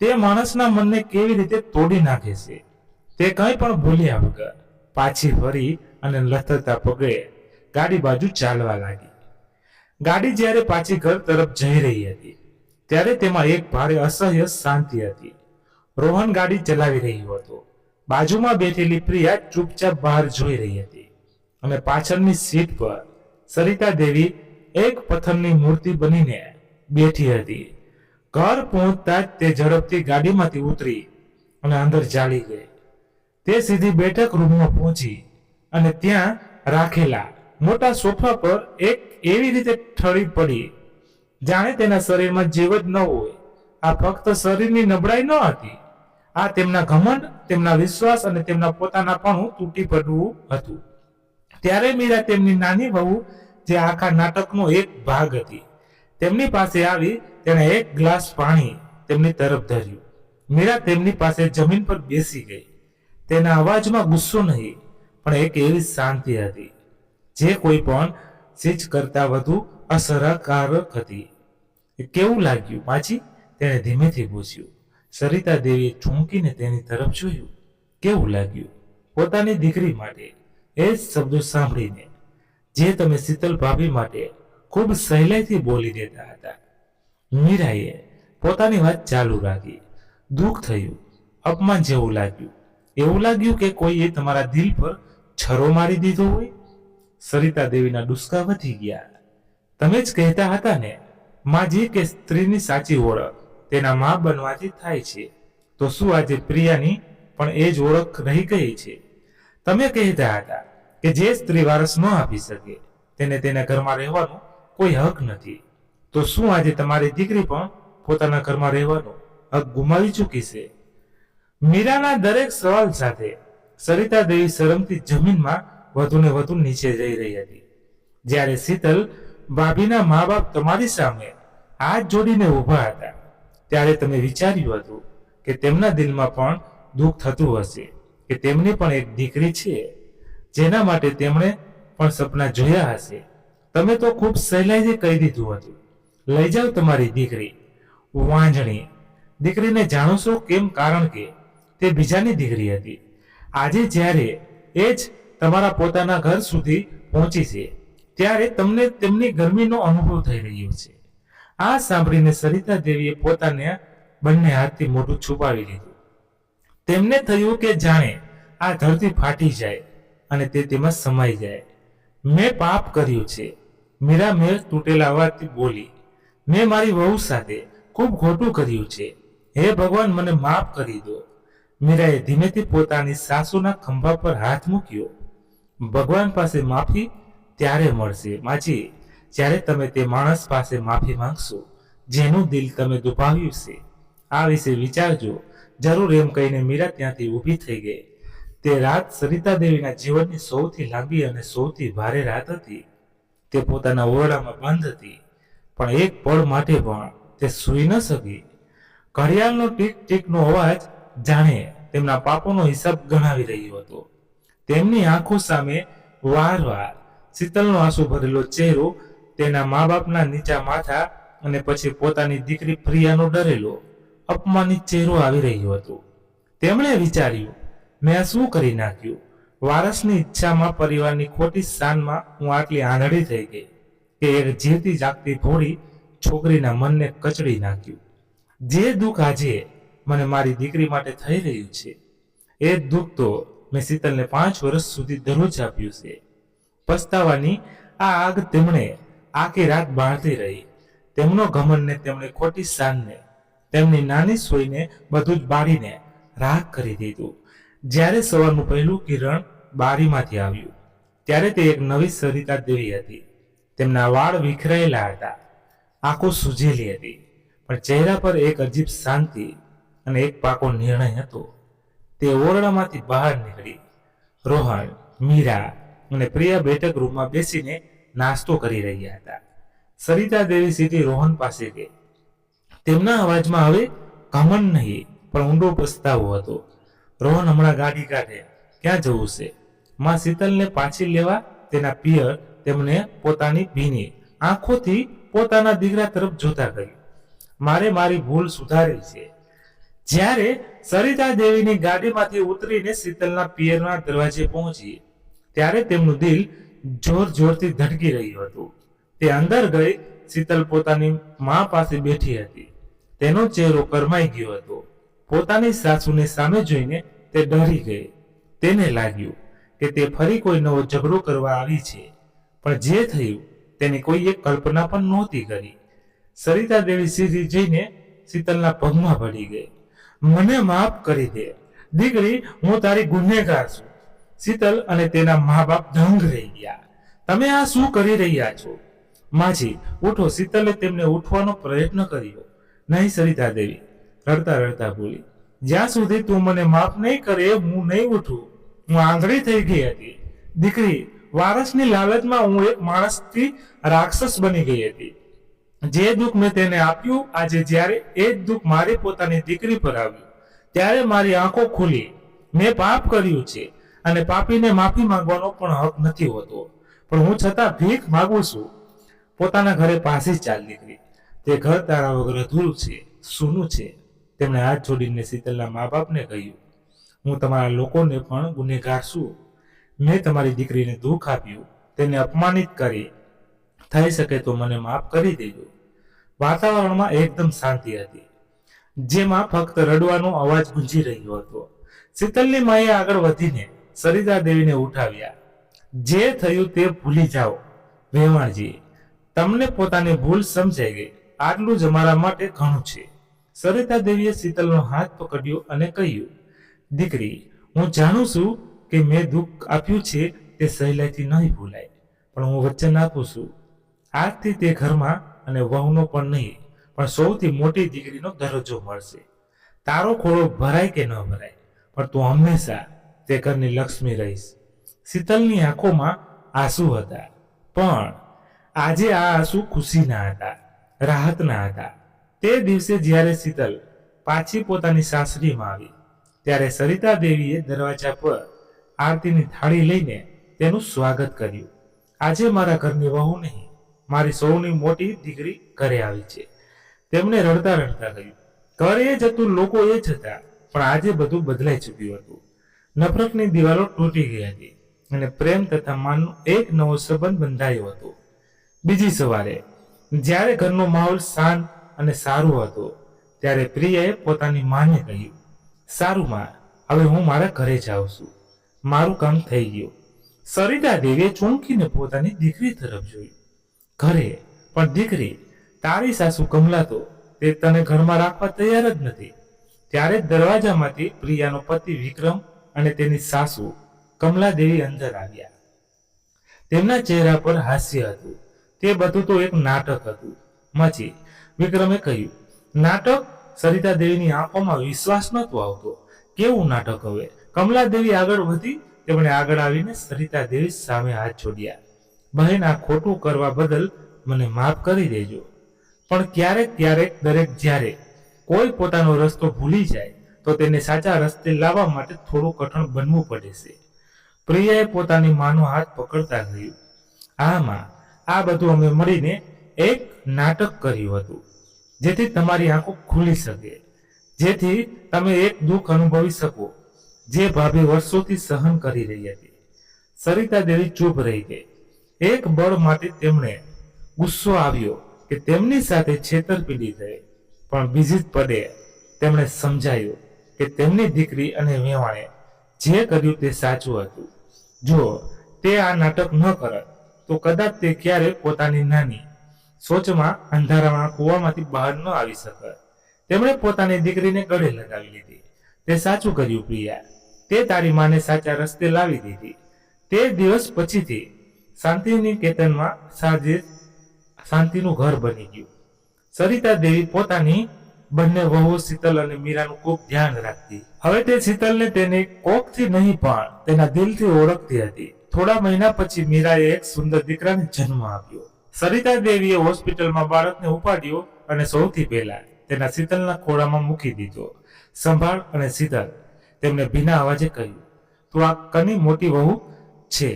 તે માણસના મનને કેવી રીતે તોડી નાખે છે. તે કંઈ પણ બોલ્યા વગર પાછી ફરી અને લથડતા પગલે ગાડી બાજુ ચાલવા લાગી. ગાડી જ્યારે પાછી ઘર તરફ જઈ રહી હતી ત્યારે તેમાં એક ભારે અસહ્ય શાંતિ હતી. રોહન ગાડી ચલાવી રહ્યો હતો. બાજુમાં બેઠેલી પ્રિયા ચૂપચાપ બહાર જોઈ રહી હતી અને પાછળની સીટ પર સરિતા દેવી એક પથ્થરની મૂર્તિ બનીને બેઠી હતી. ઘર પહોંચતા જ તે ઝડપથી ગાડીમાંથી ઉતરી અને અંદર ચાલી ગઈ. તે સીધી બેઠક રૂમમાં પહોંચી અને ત્યાં રાખેલા મોટા સોફા પર એક એવી રીતે ઠળી પડી જાણે તેના શરીરમાં જીવ જ ન હોય. આ ફક્ત શરીરની નબળાઈ ન હતી, આ તેમના ઘમંડ, તેમના વિશ્વાસ અને તેમના પોતાનાપણું તૂટી પડવું હતું. ત્યારે મીરા, તેમની નાની વહુ, જે આખા નાટકનો એક ભાગ હતી, તેમની પાસે આવી. તેણે એક ગ્લાસ પાણી તેમની તરફ ધર્યું. મીરા તેમની પાસે જમીન પર બેસી ગઈ. તેના અવાજમાં ગુસ્સો નહીં, પણ એક એવી શાંતિ હતી જે કોઈ પણ ચીજ કરતા વધુ અસરકારક હતી. કેવું લાગ્યું માજી? તેણે ધીમેથી પૂછ્યું. સરિતા દેવીએ ચોંકીને તેની તરફ જોયું. કેવું લાગ્યું? પોતાની દીકરી માટે એ જ શબ્દો સાંભળીને જે તમે શીતલ ભાભી માટે ખૂબ સહેલાઈથી બોલી દેતા હતા. મીરાએ પોતાની વાત ચાલુ રાખી. દુઃખ થયું, અપમાન જેવું લાગ્યું. એવું લાગ્યું કે કોઈએ તમારા દિલ પર છરો મારી દીધો હોય. સરિતા દેવીના ડુસકા વધી ગયા. તમે જ કહેતા હતા ને માજી કે સ્ત્રીની સાચી ઓળખ તેના મા બનવાથી થાય છે. તો શું આજે પ્રિયાની પણ એ જ ઓળખ રહી ગઈ છે? તમે કહેતા હતા કે જે સ્ત્રી વારસ ન આપી શકે તેને તેના ઘરમાં રહેવાનો કોઈ હક નથી. તો શું આજે તમારી દીકરી પણ પોતાના ઘરમાં રહેવાનો હક ગુમાવી ચૂકી છે? મીરાના દરેક સવાલ સાથે સરિતા દેવી શરમથી જમીનમાં વધુને વધુ નીચે જઈ રહી હતી. જ્યારે શીતલ ભાભીના મા બાપ તમારી સામે હાથ જોડીને ઊભા હતા ત્યારે તમે વિચાર્યું હતું કે તેમના દિલમાં પણ દુઃખ થતું હશે કે તેમની પણ એક દીકરી છે જેના માટે તેમણે પણ સપના જોયા હશે. તમે તો ખૂબ સહેલાઈથી કહી દીધું હતું, લઈ જાઓ તમારી દીકરી. વાંજણી દીકરીને જાણો છો કેમ? કારણ કે તે બીજાની દીકરી હતી. આજે જ્યારે એ જ તમારા પોતાના ઘર સુધી પહોંચી છે ત્યારે તમને તેમની ગરમીનો અનુભવ થઈ રહ્યો છે. આ સાંભળીને સરિતા દેવીએ પોતાને બંને હાથથી મોઢું છુપાવી લીધું. તેમને થયું કે જાણે આ ધરતી ફાટી જાય અને તે તેમાં સમાઈ જાય. મેં પાપ કર્યું છે, મીરા મેં તૂટેલા અવાજથી બોલી. મેં મારી વહુ સાથે ખૂબ ખોટું કર્યું છે. હે ભગવાન, મને માફ કરી દો. મીરાએ ધીમેથી પોતાની સાસુના ખંભા પર હાથ મૂક્યો. ભગવાન પાસે માફી ત્યારે મળશે માજી, જ્યારે તમે તે માણસ પાસે માફી માંગશો જેનું દિલ તમે દુભાવ્યું છે. આ વિશે વિચારજો જરૂર, એમ કહીને મીરા ત્યાંથી ઊભી થઈ ગઈ. તે રાત સરિતા દેવીના જીવનની સૌથી લાંબી અને સૌથી ભારે રાત હતી. તે પોતાના ઓરડામાં બંધ હતી, પણ એક પળ માટે પણ તે સૂઈ ન શકી. ઘડિયાળનો ટીક ટીકનો અવાજ જાણે તેમના પાપોનો હિસાબ ગણાવી રહ્યો હતો. તેમની આંખો સામે વારવાર શીતલનો આંસુ ભરેલો ચહેરો, તેના મા બાપના નીચા માથા અને પછી પોતાની દીકરી પ્રિયાનો ડરેલો, અપમાનિત ચહેરો આવી રહ્યો હતો. તેમણે વિચાર્યું, મેં આ શું કરી નાખ્યું? વારસની ઈચ્છામાં, પરિવારની ખોટી શાનમાં હું આટલી આંધળી થઈ ગઈ કે એક જીવતી જાગતી ભોળી છોકરીના મનને કચડી નાખ્યું. જે દુઃખ આજે મને મારી દીકરી માટે થઈ રહ્યું છે, એ દુઃખ તો મેં શીતલને 5 વર્ષ સુધી દરરોજ આપ્યું છે. પસ્તાવાની આ આગ તેમણે આખી રાત બાળતી રહી. તેમનો ઘમંડને, તેમની ખોટી શાનને, તેમની નાની સોયને બધું જ બાળીને રાખ કરી દીધું. જ્યારે સવારનું પહેલું કિરણ બારીમાંથી આવ્યું, ત્યારે તે એક નવી સરિતા દેવી હતી. તેમના વાળ વિખરાયેલા હતા, આંખો સૂજેલી હતી, પણ ચહેરા પર એક અજીબ શાંતિ અને એક પાકો નિર્ણય હતો. તે ઓરડામાંથી બહાર નીકળી. રોહન, મીરા અને પ્રિયા બેઠક રૂમમાં બેસીને નાસ્તો કરી રહ્યા હતા. સરિતા દેવી સીધી રોહન પાસે ગઈ. તેમના અવાજમાં હવે ઘમંડ નહીં, પણ ઊંડો પસ્તાવો હતો. રોહન, હમણાં ગાડી કાઢે, ક્યાં જવું છે? માં શીતલને પાછી લેવા તેના પિયર તેમને પોતાની ભીની આંખોથી પોતાના દીકરા તરફ જોતા કહ્યું, મારે મારી ભૂલ સુધારી છે. જ્યારે સરિતા દેવીની ગાડીમાંથી ઉતરીને શીતલના પિયરના દરવાજે પહોંચી, ત્યારે તેમનું દિલ જોર જોરથી ધડકી રહ્યું હતું. તે અંદર ગઈ. શીતલ પોતાની મા પાસે બેઠી હતી. તેનો ચહેરો કરમાઈ ગયો હતો. પોતાની સાસુને સામે જોઈને તે ડરી ગઈ. તેને લાગ્યું કે તે ફરી કોઈ નવો ઝઘડો કરવા આવી છે, પણ જે થયું તેની કોઈએ કલ્પના પણ નહોતી કરી. સરિતા દેવી સીધી જઈને શીતલના પગમાં પડી ગઈ. મને માફ કરી દે દીકરી, હું તારી ગુનેગાર છું. શીતલ અને તેના મા બાપ દંગ રહી ગયા. તમે આ શું કરી રહ્યા છો? માજી, ઉઠો. શીતલે તેમને ઉઠવાનો પ્રયત્ન કર્યો. નહીં, સરિતા દેવી રડતા રડતા બોલી, જ્યાં સુધી તું મને માફ નહીં કરે હું નહીં ઉઠું. હું આંધળી થઈ ગઈ હતી. દીકરી, વારસની લાલચમાં હું એક માણસથી રાક્ષસ બની ગઈ હતી. જે દુઃખ મેં તેને આપ્યું, આજે જ્યારે એ જ દુઃખ મારી પોતાની દીકરી પર આવ્યું, ત્યારે મારી આંખો ખુલી. મેં પાપ કર્યું છે અને પાપીને માફી માંગવાનો પણ હક નથી હોતો, પણ હું છતાં ભીખ માંગુ છું. પોતાના ઘરે પાછી ચાલ દીકરી. તે ઘર તારા વગર અધૂરું છે, સૂનું છે. તેમણે હાથ જોડીને શીતલના મા બાપને કહ્યું, હું તમારા લોકોને પણ ગુનેગાર છું. મેં તમારી દીકરીને દુઃખ આપ્યું, તેને અપમાનિત કરી. થઈ શકે તો મને માફ કરી દેજો. વાતાવરણમાં એકદમ શાંતિ હતી, જેમાં ફક્ત રડવાનો અવાજ ગુંજી રહ્યો હતો. શીતલની માએ આગળ વધીને સરિતા દેવીને ઉઠાવ્યા. જે થયું તે ભૂલી જાઓ વેવાણજી. તમને પોતાની ભૂલ સમજાઈ ગઈ, આટલું જ અમારા માટે ઘણું છે. સરિતા દેવીએ શીતલનો હાથ પકડ્યો અને કહ્યું, દીકરી, હું જાણું છું કે મેં દુઃખ આપ્યું છે તે સહેલાઈથી નહીં ભૂલાય, પણ હું વચન આપું છું, આજથી તે ઘરમાં અને વહુનો પણ નહીં, પણ સૌથી મોટી દીકરીનો દરજ્જો મળશે. તારો ખોળો ભરાય કે ન ભરાય, પણ તું હંમેશા તે ઘરની લક્ષ્મી રહીશ. શીતલની આંખોમાં આંસુ હતા, પણ આજે આ આંસુ ખુશીના હતા, રાહતના હતા. તે દિવસે જ્યારે શીતલ પાછી પોતાની સાસરીમાં આવી, ત્યારે સરિતા દેવીએ દરવાજા પર આરતીની થાળી લઈને તેનું સ્વાગત કર્યું. આજે મારા ઘરની વહુ નહીં, મારી સૌની મોટી દીકરી ઘરે આવી છે. તેમણે રડતા રડતા કહ્યું, ઘર એ જ હતું, લોકો એ જ હતા, પણ આજે બધું બદલાઈ ચૂક્યું હતું. નફરતની દિવાલો તૂટી ગઈ હતી અને પ્રેમ તથા માનનો એક નવો સંબંધ બંધાયો હતો. બીજી સવારે જ્યારે ઘરનો માહોલ શાંત અને સારું હતો, ત્યારે પ્રિયાએ પોતાની માને કહ્યું, સારું માં, હવે હું મારા ઘરે જાઉં છું, મારું કામ થઈ ગયું. સરિતા દેવીએ ચોંકીને પોતાની દીકરી તરફ જોયું. ઘરે? પણ દીકરી, તારી સાસુ કમલા તો તે તને ઘરમાં રાખવા તૈયાર જ નથી. ત્યારે દરવાજામાંથી પ્રિયાનો પતિ વિક્રમ અને તેની સાસુ કમલા દેવી અંદર આવ્યા. તેમના ચહેરા પર હાસ્ય હતું. તે બધું તો એક નાટક હતું. માજી, વિક્રમે કહ્યું. નાટક? સરિતા દેવીની આંખોમાં વિશ્વાસ નહોતો આવતો. કેવું નાટક હવે? કમલા દેવી આગળ વધી. તેમણે આગળ આવીને સરિતા દેવી સામે હાથ જોડ્યા. બહેન, આ ખોટું કરવા બદલ મને માફ કરી દેજો, પણ ક્યારેક ક્યારેક દરેક જ્યારે કોઈ પોતાનો રસ્તો ભૂલી જાય તો તેને સાચા રસ્તે લાવવા માટે થોડું કઠણ બનવું પડે છે. પ્રિયાએ પોતાની માનો હાથ પકડતા કહ્યું, હા માં, આ બધું અમે મળીને એક નાટક કર્યું હતું, જેથી તમારી આંખો ખુલી શકે, જેથી તમે એક દુઃખ અનુભવી શકો જે ભાભી વર્ષોથી સહન કરી રહી હતી. સરિતા દેવી ચૂપ રહી ગઈ. એક બળ માટે તેમણે ગુસ્સો આવ્યો કે તેમની સાથે છેતરપિંડી થઈ, પણ બીજી જ પદે તેમણે સમજાયું કે તેમની દીકરી અને વેવાણે જે કર્યું તે સાચું હતું. જો તે આ નાટક ન કરત તો કદાચ તે ક્યારે પોતાની નાની સોચમાં અંધારામાં કૂવામાંથી બહાર ન આવી શકત. તેમણે પોતાની દીકરીને ગળે લગાવી લીધી. તે સાચું કર્યું પ્રિયા, તે તારી માને સાચા રસ્તે લાવી દીધી. તે દિવસ પછીથી શાંતિની કેતનમાં સાજે શાંતિનું ઘર બની ગયું. સરિતા દેવી પોતાની બંને વહુ શીતલ અને મીરાનું ખૂબ ધ્યાન રાખતી. હવે તે શીતલને તેની કોખથી નહીં પણ તેના દિલથી ઓળખતી હતી. થોડા મહિના પછી મીરાએ એક સુંદર દીકરાને જન્મ આપ્યો. સરિતા દેવીએ હોસ્પિટલમાં બાળકને ઉપાડ્યો અને સૌથી પહેલા તેના શીતલના ખોળામાં મૂકી દીધો. સંભાળ અને શીતલ, તેમને ભીના અવાજે કહ્યું, તું આ કની મોટી વહુ છે,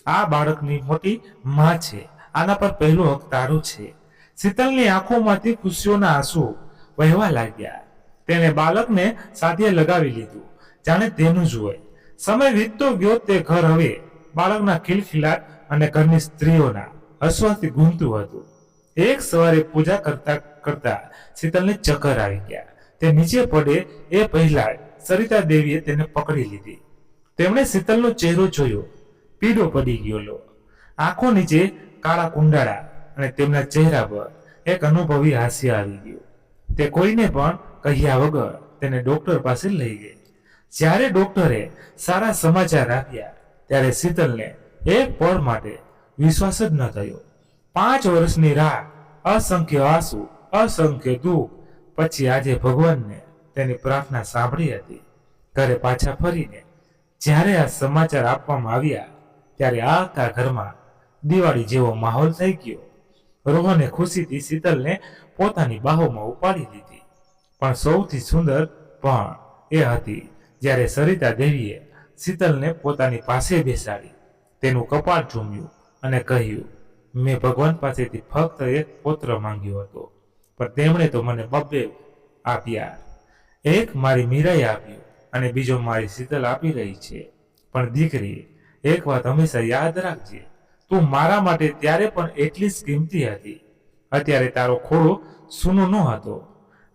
આ બાળકની મોટી માં છે, આના પર પહેલો હક તારો છે. શીતલની આંખોમાંથી ખુશીઓના આંસુ વહેવા લાગ્યા. તેણે બાળકને સાથે લગાવી લીધું, જાણે તેનું જ હોય. સમય વીતતો ગયો. તે ઘર હવે બાળકના ખિલખિલાટ અને ઘરની સ્ત્રીઓના હસવાથી ગૂંજતું હતું. એક સવારે પૂજા કરતા કરતા શીતલને ચક્કર આવી ગયા. તે નીચે પડે એ પહેલા સરિતા દેવીએ તેને પકડી લીધી. તેમણે શીતલનો ચહેરો જોયો. પીળો પડી ગયેલો, આંખો નીચે કાળા કુંડાળા અને તેમના ચહેરા પર એક અનુભવી હાસ્ય આવી ગયું. તે કોઈને પણ કહ્યા વગર તેને ડોક્ટર પાસે લઈ ગઈ. જ્યારે ડોક્ટરે સારા સમાચાર આપ્યા ત્યારે શીતલને એક પળ માટે વિશ્વાસ જ ન થયો. 5 વર્ષની રાહ, અસંખ્ય આંસુ, અસંખ્ય દુઃખ પછી આજે ભગવાનને તેની પ્રાર્થના સાંભળી હતી. ઘરે પાછા ફરીને જ્યારે આ સમાચાર આપવામાં આવ્યા ત્યારે આખા ઘરમાં દિવાળી જેવો માહોલ થઈ ગયો. રોહને ખુશીથી શીતલને પોતાની બાહોમાં ઉપાડી લીધી. પણ સૌથી સુંદર પણ એ હતી જ્યારે સરિતા દેવીએ શીતલને પોતાની પાસે બેસાડી, તેનું કપાળ ચૂમ્યું અને કહ્યું, મેં ભગવાન પાસેથી ફક્ત એક પુત્ર માંગ્યો હતો, પણ તેમણે તો મને 2 આપ્યા. એક મારી મીરાએ આપ્યું અને બીજો મારી શીતલ આપી રહી છે. પણ દીકરી, એક વાત હંમેશા યાદ રાખજે, તું મારા માટે ત્યારે પણ એટલી જ કિંમતી હતી. અત્યારે તારો ખોળો સૂનો ન હતો.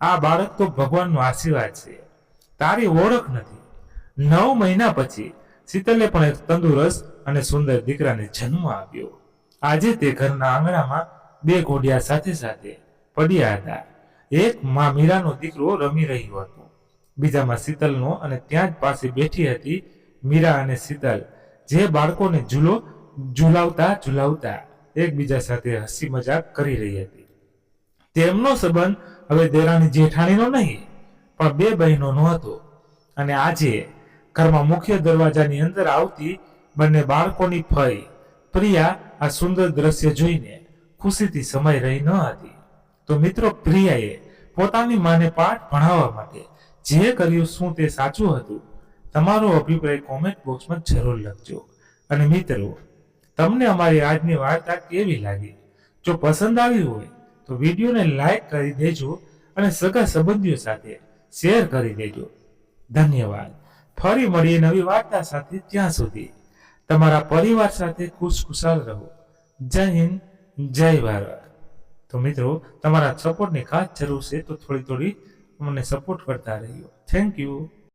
આ બાળક તો ભગવાનનો આશીર્વાદ છે, તારી ઓળખ નથી. 9 મહિના પછી શીતલે પણ એક તંદુરસ્ત અને સુંદર દીકરાને જન્મ આપ્યો. આજે તે ઘરના આંગણામાં 2 ઘોડિયા સાથે સાથે પડ્યા હતા. એક માં મીરાનો દીકરો રમી રહ્યો હતો, બીજામાં શીતલનો, અને ત્યાં જ પાસે બેઠી હતી મીરા અને શીતલ, જે બાળકોને ઝુલાવતા એકબીજા સાથે હસી મજાક કરી રહી હતી. તેમનો સંબંધ હવે દેરાણી જેઠાણીનો નહીં પણ 2 બહેનોનો હતો. અને આજે ઘરમાં મુખ્ય દરવાજાની અંદર આવતી બંને બાળકોની ફઈ પ્રિયા આ સુંદર દ્રશ્ય જોઈને ખુશીથી સમાઈ રહી ન હતી. તો મિત્રો, પ્રિયાએ પોતાની માને પાઠ ભણાવવા માટે જે કર્યું, શું તે સાચું હતું? તમારો અભિપ્રાય કોમેન્ટ બોક્સમાં જરૂર લખજો. અને મિત્રો, તમને અમારી આજની વાર્તા કેવી લાગી? જો પસંદ આવી હોય તો વિડીયોને લાઈક કરી દેજો અને સગા સંબંધીઓ સાથે શેર કરી દેજો. ધન્યવાદ. ફરી મળીએ નવી વાર્તા સાથે. ત્યાં સુધી તમારા પરિવાર સાથે ખુશખુશાલ રહો. જય હિન્દ, જય ભારત. તો મિત્રો, તમારા સપોર્ટની ખાસ જરૂર છે, તો થોડી અમને સપોર્ટ કરતા રહીજો. Thank you.